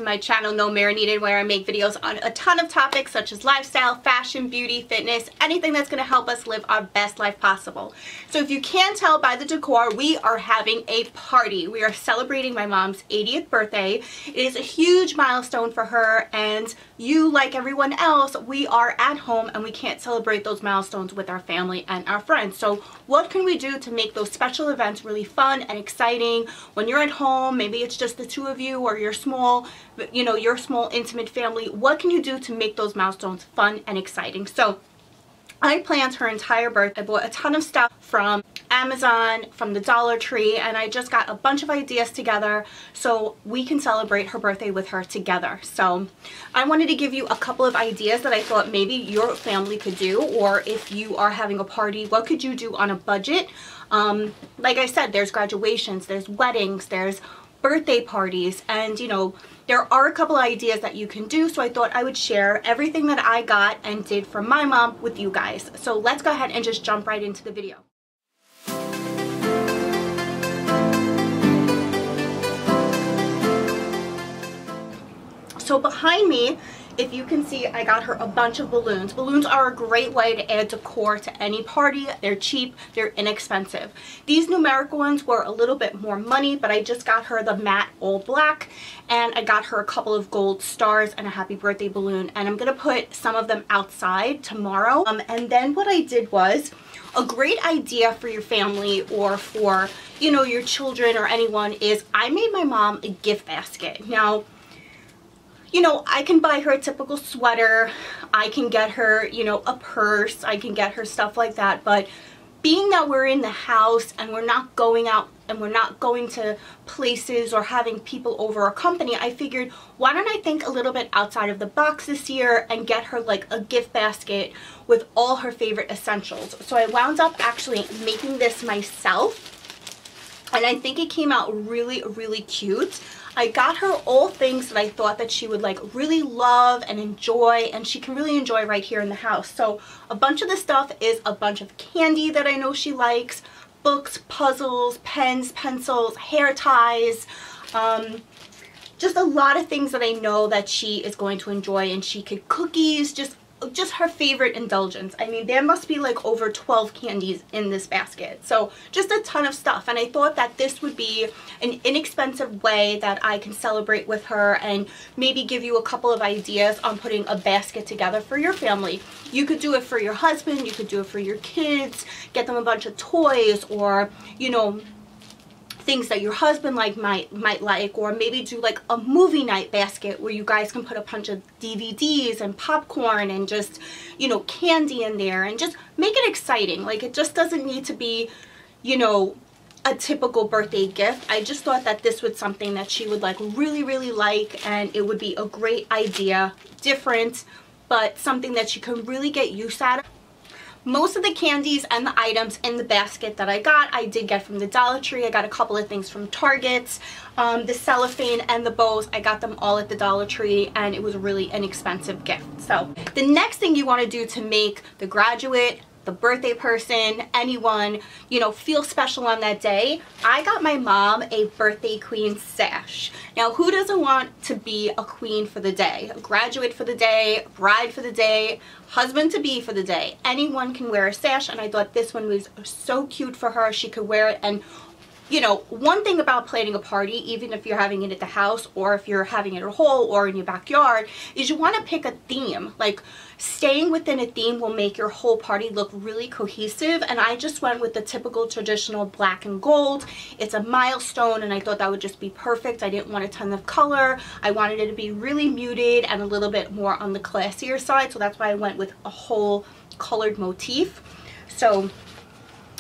My channel No Mirror Needed, where I make videos on a ton of topics such as lifestyle, fashion, beauty, fitness, anything that's going to help us live our best life possible. So if you can't tell by the decor, we are having a party. We are celebrating my mom's 80th birthday. It is a huge milestone for her, and you, like everyone else, we are at home and we can't celebrate those milestones with our family and our friends. So what can we do to make those special events really fun and exciting when you're at home? Maybe it's just the two of you, or you're small, you know, your small intimate family. What can you do to make those milestones fun and exciting? So I planned her entire birthday. I bought a ton of stuff from Amazon, from the Dollar Tree, and I just got a bunch of ideas together so we can celebrate her birthday with her together. So I wanted to give you a couple of ideas that I thought maybe your family could do, or if you are having a party, what could you do on a budget? Like I said, there's graduations, there's weddings, there's birthday parties, and you know, there are a couple of ideas that you can do, so I thought I would share everything that I got and did for my mom with you guys. So let's go ahead and just jump right into the video. So behind me, if you can see, I got her a bunch of balloons. Balloons are a great way to add decor to any party. They're cheap, they're inexpensive. These numerical ones were a little bit more money, but I just got her the matte all black, and I got her a couple of gold stars and a happy birthday balloon, and I'm gonna put some of them outside tomorrow. And then what I did was, a great idea for your family or for, you know, your children or anyone is, I made my mom a gift basket. Now, you know, I can buy her a typical sweater, I can get her, you know, a purse, I can get her stuff like that, but being that we're in the house and we're not going out and we're not going to places or having people over or company, I figured, why don't I think a little bit outside of the box this year and get her like a gift basket with all her favorite essentials. So I wound up actually making this myself, and I think it came out really, really cute. I got her all things that I thought that she would like really love and enjoy, and she can really enjoy right here in the house. So a bunch of the stuff is a bunch of candy that I know she likes, books, puzzles, pens, pencils, hair ties, just a lot of things that I know that she is going to enjoy. And she could cookies, just her favorite indulgence. I mean, there must be like over 12 candies in this basket, so just a ton of stuff. And I thought that this would be an inexpensive way that I can celebrate with her and maybe give you a couple of ideas on putting a basket together for your family. You could do it for your husband, you could do it for your kids, get them a bunch of toys, or you know, things that your husband might like, or maybe do like a movie night basket where you guys can put a bunch of DVDs and popcorn and just, you know, candy in there, and just make it exciting. Like, it just doesn't need to be, you know, a typical birthday gift. I just thought that this was something that she would like really, really like, and it would be a great idea, different, but something that she can really get use out of. Most of the candies and the items in the basket that I did get from the Dollar Tree. I got a couple of things from Target. The cellophane and the bows, I got them all at the Dollar Tree, and it was really an inexpensive gift. So the next thing you want to do to make the graduate, the birthday person, anyone, you know, feel special on that day, I got my mom a birthday queen sash. Now, who doesn't want to be a queen for the day? A graduate for the day, bride for the day, husband-to-be for the day. Anyone can wear a sash, and I thought this one was so cute for her. She could wear it. And you know, one thing about planning a party, even if you're having it at the house or if you're having it at a hall or in your backyard, is you want to pick a theme. Like, staying within a theme will make your whole party look really cohesive, and I just went with the typical traditional black and gold. It's a milestone, and I thought that would just be perfect. I didn't want a ton of color. I wanted it to be really muted and a little bit more on the classier side, so that's why I went with a whole colored motif. So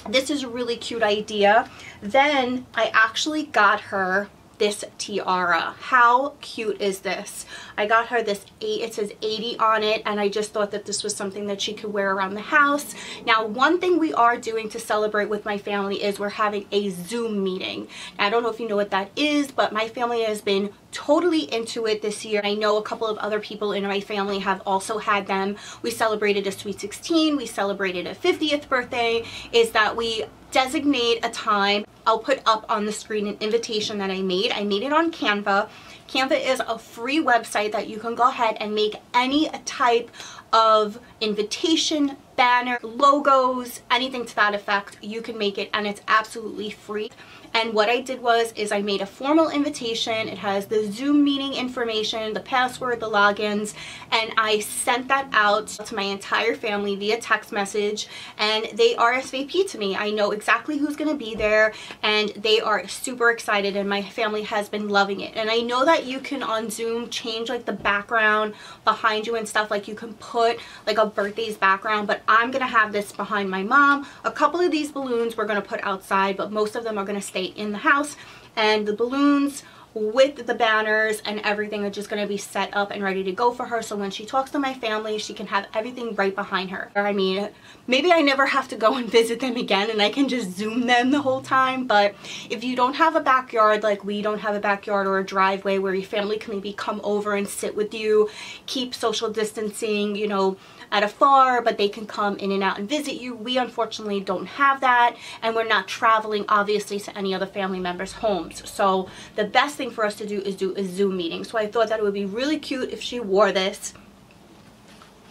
This is a really cute idea. Then I actually got her this tiara. How cute is this? I got her this it says 80 on it, and I just thought that this was something that she could wear around the house. Now, one thing we are doing to celebrate with my family is we're having a Zoom meeting. Now, I don't know if you know what that is, but my family has been totally into it this year. I know a couple of other people in my family have also had them. We celebrated a Sweet 16, we celebrated a 50th birthday, is that we designate a time. I'll put up on the screen an invitation that I made. I made it on Canva. Canva is a free website that you can go ahead and make any type of invitation, banner, logos, anything to that effect. You can make it, and it's absolutely free. And what I did was I made a formal invitation. It has the Zoom meeting information, the password, the logins, and I sent that out to my entire family via text message, and they RSVP to me. I know exactly who's going to be there, and they are super excited, and my family has been loving it. And I know that you can on Zoom change like the background behind you and stuff, like you can put like a birthdays background, but I'm going to have this behind my mom. A couple of these balloons we're going to put outside, but most of them are going to stay in the house, and the balloons with the banners and everything are just going to be set up and ready to go for her, so when she talks to my family, she can have everything right behind her. I mean, maybe I never have to go and visit them again and I can just Zoom them the whole time. But if you don't have a backyard, like we don't have a backyard or a driveway where your family can maybe come over and sit with you, keep social distancing, you know, at afar, but they can come in and out and visit you. We unfortunately don't have that, and we're not traveling obviously to any other family members' homes. So the best thing for us to do is do a Zoom meeting. So I thought that it would be really cute if she wore this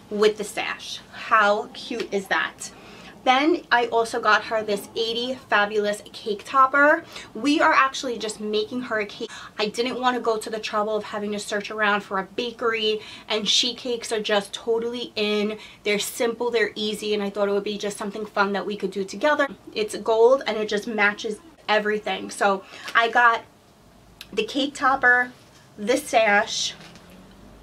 with the sash. How cute is that? Then I also got her this 80 Fabulous cake topper. We are actually just making her a cake. I didn't want to go to the trouble of having to search around for a bakery, and sheet cakes are just totally in. They're simple, they're easy, and I thought it would be just something fun that we could do together. It's gold and it just matches everything. So I got the cake topper, the sash,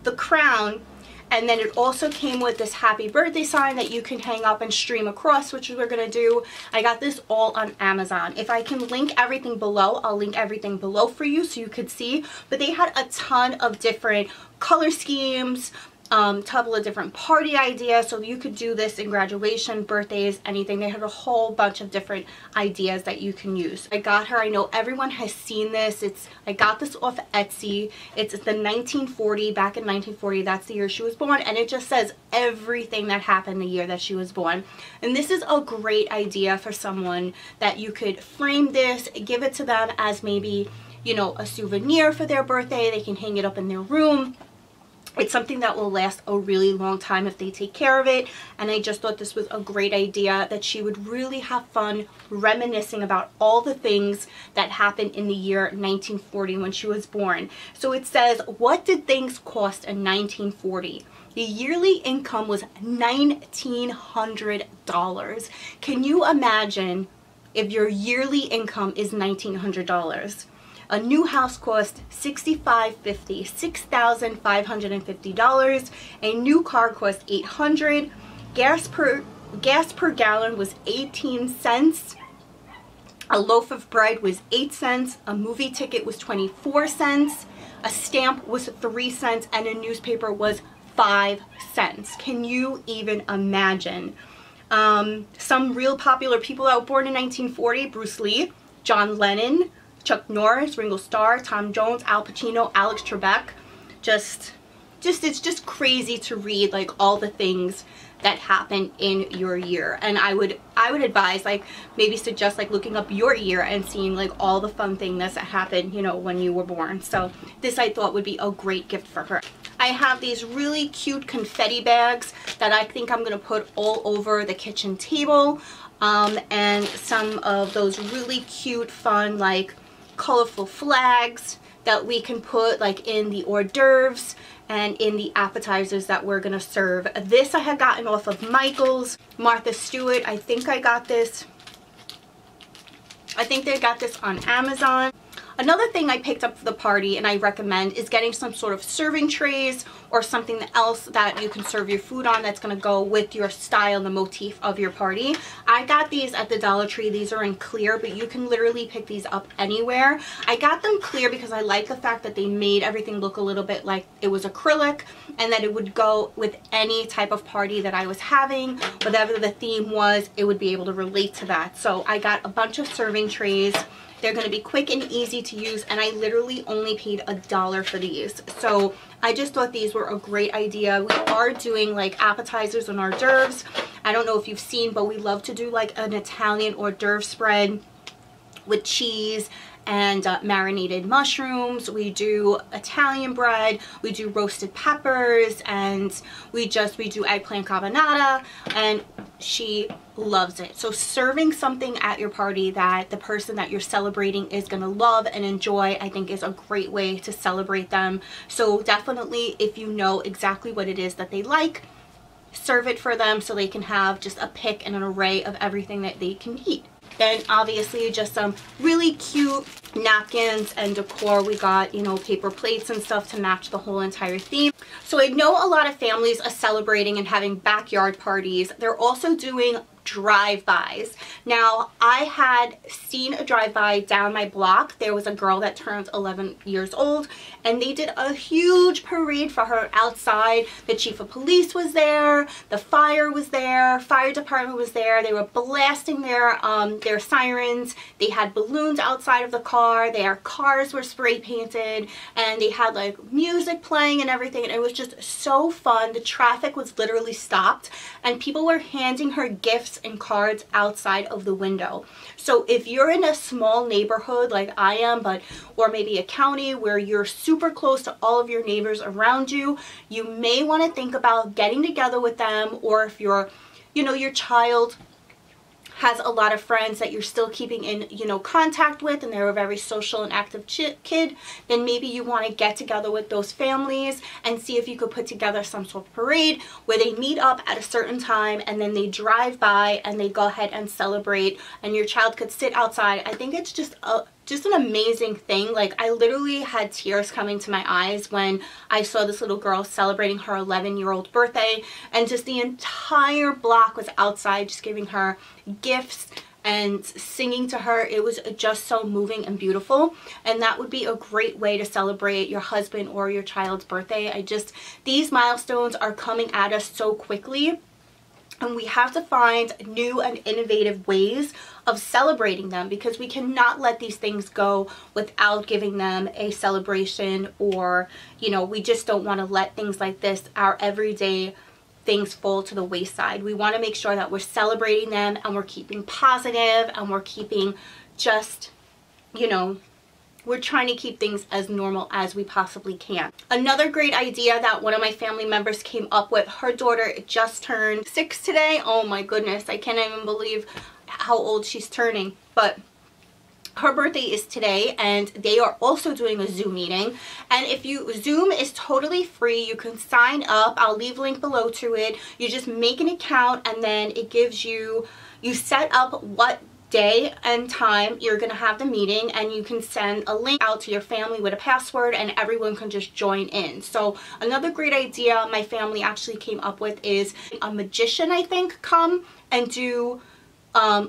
the crown, and then it also came with this happy birthday sign that you can hang up and stream across, which we're going to do. I got this all on Amazon. If I can link everything below, I'll link everything below for you so you could see. But they had a ton of different color schemes, couple of different party ideas, so you could do this in graduation, birthdays, anything. They had a whole bunch of different ideas that you can use. I got her, I know everyone has seen this, I got this off Etsy. It's the 1940, back in 1940, that's the year she was born, and it just says everything that happened the year that she was born. And this is a great idea for someone that you could frame this, give it to them as maybe, you know, a souvenir for their birthday. They can hang it up in their room. It's something that will last a really long time if they take care of it, and I just thought this was a great idea, that she would really have fun reminiscing about all the things that happened in the year 1940 when she was born. So it says, what did things cost in 1940? The yearly income was $1,900. Can you imagine if your yearly income is $1,900? A new house cost $6,550, $6,550. A new car cost $800. Gas per gallon was 18 cents. A loaf of bread was 8 cents. A movie ticket was 24 cents. A stamp was 3 cents, and a newspaper was 5 cents. Can you even imagine? Some real popular people that were born in 1940: Bruce Lee, John Lennon, Chuck Norris, Ringo Starr, Tom Jones, Al Pacino, Alex Trebek. It's just crazy to read like all the things that happen in your year. And I would advise, like, maybe suggest like looking up your year and seeing like all the fun things that happened, you know, when you were born. So this I thought would be a great gift for her. I have these really cute confetti bags that I think I'm gonna put all over the kitchen table, and some of those really cute, fun, like colorful flags that we can put like in the hors d'oeuvres and in the appetizers that we're gonna serve. This I had gotten off of Michael's. Martha Stewart, I think I got this. I think they got this on Amazon. Another thing I picked up for the party and I recommend is getting some sort of serving trays or something else that you can serve your food on that's going to go with your style and the motif of your party. I got these at the Dollar Tree. These are in clear, but you can literally pick these up anywhere. I got them clear because I like the fact that they made everything look a little bit like it was acrylic, and that it would go with any type of party that I was having. Whatever the theme was, it would be able to relate to that. So I got a bunch of serving trays. They're going to be quick and easy to use, and I literally only paid $1 for these. So I just thought these were a great idea. We are doing like appetizers and hors d'oeuvres. I don't know if you've seen, but we love to do like an Italian hors d'oeuvre spread with cheese and marinated mushrooms. We do Italian bread, we do roasted peppers, and we do eggplant carbonara, and she loves it. So serving something at your party that the person that you're celebrating is gonna love and enjoy, I think is a great way to celebrate them. So definitely, if you know exactly what it is that they like, serve it for them so they can have just a pick and an array of everything that they can eat. Then obviously just some really cute napkins and decor. We got, you know, paper plates and stuff to match the whole entire theme. So I know a lot of families are celebrating and having backyard parties. They're also doing drive-bys. Now, I had seen a drive-by down my block. There was a girl that turned 11 years old, and they did a huge parade for her outside. The chief of police was there, the fire was there, fire department was there. They were blasting their sirens. They had balloons outside of the car. Their cars were spray painted, and they had like music playing and everything, and it was just so fun. The traffic was literally stopped, and people were handing her gifts and cards outside of the window. So if you're in a small neighborhood like I am, or maybe a county where you're super close to all of your neighbors around you, you may want to think about getting together with them. Or if you're, you know, your child has a lot of friends that you're still keeping in, you know, contact with, and they're a very social and active kid, then maybe you want to get together with those families and see if you could put together some sort of parade where they meet up at a certain time and then they drive by and they go ahead and celebrate, and your child could sit outside. I think it's just an amazing thing. Like, I literally had tears coming to my eyes when I saw this little girl celebrating her 11-year-old birthday, and just the entire block was outside just giving her gifts and singing to her. It was just so moving and beautiful, and that would be a great way to celebrate your husband or your child's birthday. These milestones are coming at us so quickly, and we have to find new and innovative ways of celebrating them, because we cannot let these things go without giving them a celebration. Or, you know, we just don't want to let things like this, our everyday things, fall to the wayside. We want to make sure that we're celebrating them and we're keeping positive, and we're keeping just, you know, we're trying to keep things as normal as we possibly can. Another great idea that one of my family members came up with, her daughter just turned 6 today. Oh my goodness, I can't even believe how old she's turning. But her birthday is today, and they are also doing a Zoom meeting. And Zoom is totally free. You can sign up. I'll leave a link below to it. You just make an account, and then it gives you set up what day and time you're going to have the meeting, and you can send a link out to your family with a password, and everyone can just join in. So another great idea my family actually came up with is a magician, I think, come and do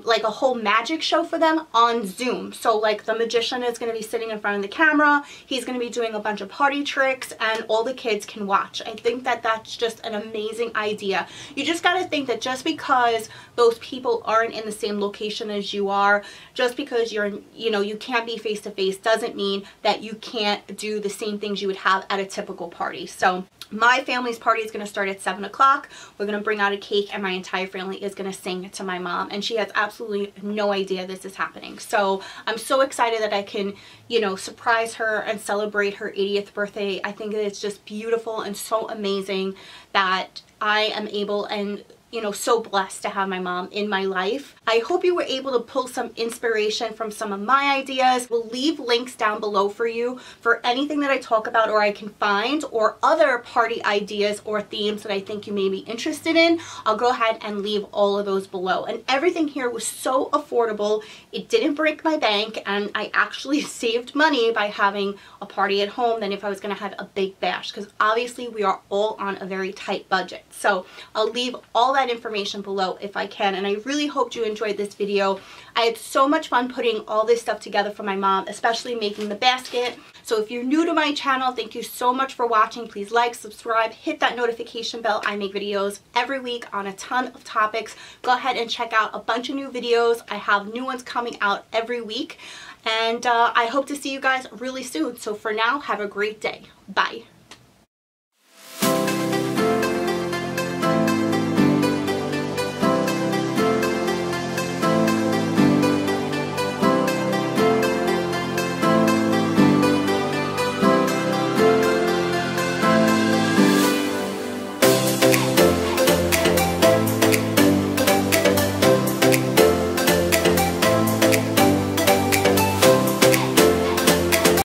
like a whole magic show for them on Zoom. So like the magician is going to be sitting in front of the camera, he's going to be doing a bunch of party tricks, and all the kids can watch. I think that that's just an amazing idea. You just got to think that just because those people aren't in the same location as you are, just because you can't be face to face, doesn't mean that you can't do the same things you would have at a typical party. So my family's party is going to start at 7 o'clock. We're going to bring out a cake, and my entire family is going to sing to my mom, and she has absolutely no idea this is happening. So I'm so excited that I can, you know, surprise her and celebrate her 80th birthday. I think it's just beautiful and so amazing that I am able, and you know, so blessed to have my mom in my life. I hope you were able to pull some inspiration from some of my ideas. We'll leave links down below for you for anything that I talk about or I can find, or other party ideas or themes that I think you may be interested in. I'll go ahead and leave all of those below. And everything here was so affordable. It didn't break my bank, and I actually saved money by having a party at home than if I was going to have a big bash, because obviously we are all on a very tight budget. So I'll leave all that information below if I can, and I really hoped you enjoyed this video. I had so much fun putting all this stuff together for my mom, especially making the basket. So if you're new to my channel, thank you so much for watching. Please like, subscribe, hit that notification bell. I make videos every week on a ton of topics. Go ahead and check out a bunch of new videos. I have new ones coming out every week, and I hope to see you guys really soon. So for now, have a great day. Bye.